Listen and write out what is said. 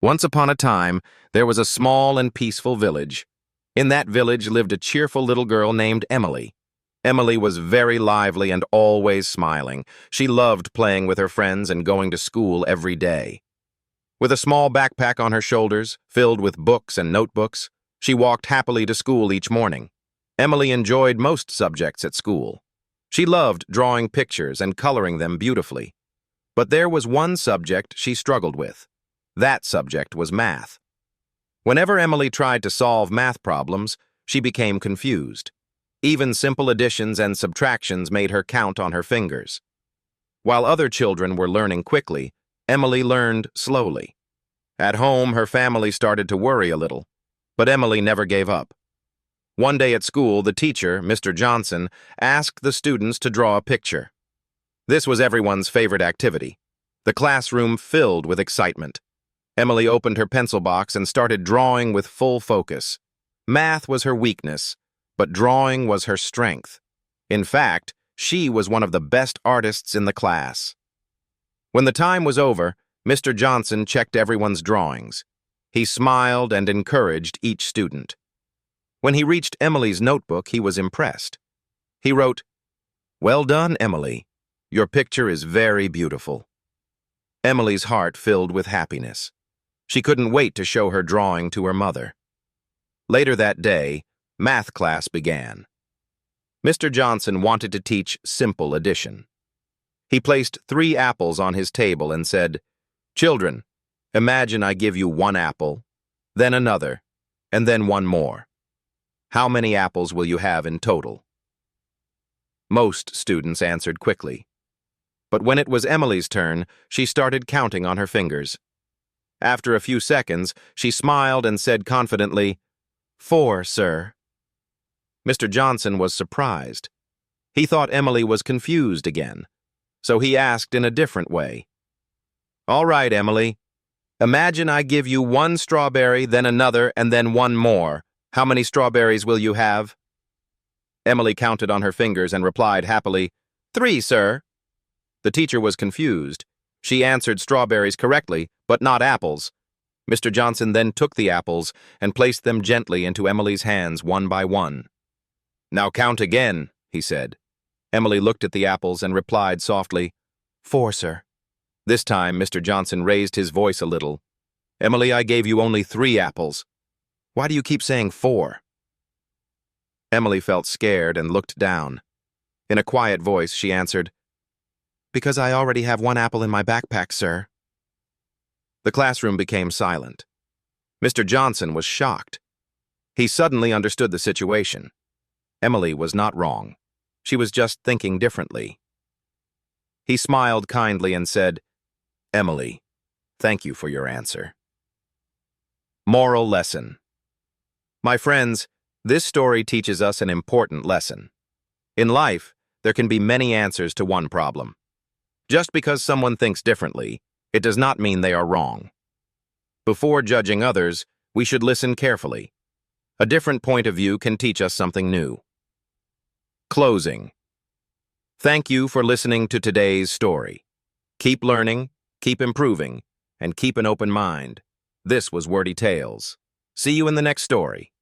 Once upon a time, there was a small and peaceful village. In that village lived a cheerful little girl named Emily. Emily was very lively and always smiling. She loved playing with her friends and going to school every day. With a small backpack on her shoulders, filled with books and notebooks, she walked happily to school each morning. Emily enjoyed most subjects at school. She loved drawing pictures and coloring them beautifully. But there was one subject she struggled with. That subject was math. Whenever Emily tried to solve math problems, she became confused. Even simple additions and subtractions made her count on her fingers. While other children were learning quickly, Emily learned slowly. At home, her family started to worry a little, but Emily never gave up. One day at school, the teacher, Mr. Johnson, asked the students to draw a picture. This was everyone's favorite activity. The classroom filled with excitement. Emily opened her pencil box and started drawing with full focus. Math was her weakness, but drawing was her strength. In fact, she was one of the best artists in the class. When the time was over, Mr. Johnson checked everyone's drawings. He smiled and encouraged each student. When he reached Emily's notebook, he was impressed. He wrote, "Well done, Emily. Your picture is very beautiful." Emily's heart filled with happiness. She couldn't wait to show her drawing to her mother. Later that day, math class began. Mr. Johnson wanted to teach simple addition. He placed 3 apples on his table and said, "Children, imagine I give you 1 apple, then another, and then 1 more. How many apples will you have in total?" Most students answered quickly. But when it was Emily's turn, she started counting on her fingers. After a few seconds, she smiled and said confidently, "4, sir." Mr. Johnson was surprised. He thought Emily was confused again, so he asked in a different way. "All right, Emily. Imagine I give you 1 strawberry, then another, and then 1 more. How many strawberries will you have?" Emily counted on her fingers and replied happily, "3, sir." The teacher was confused. She answered strawberries correctly, but not apples. Mr. Johnson then took the apples and placed them gently into Emily's hands one by one. "Now count again," he said. Emily looked at the apples and replied softly, "4, sir." This time, Mr. Johnson raised his voice a little. "Emily, I gave you only 3 apples. Why do you keep saying 4? Emily felt scared and looked down. In a quiet voice, she answered, "Because I already have 1 apple in my backpack, sir." The classroom became silent. Mr. Johnson was shocked. He suddenly understood the situation. Emily was not wrong. She was just thinking differently. He smiled kindly and said, "Emily, thank you for your answer." Moral lesson. My friends, this story teaches us an important lesson. In life, there can be many answers to one problem. Just because someone thinks differently, it does not mean they are wrong. Before judging others, we should listen carefully. A different point of view can teach us something new. Closing. Thank you for listening to today's story. Keep learning, keep improving, and keep an open mind. This was Wordy Tales. See you in the next story.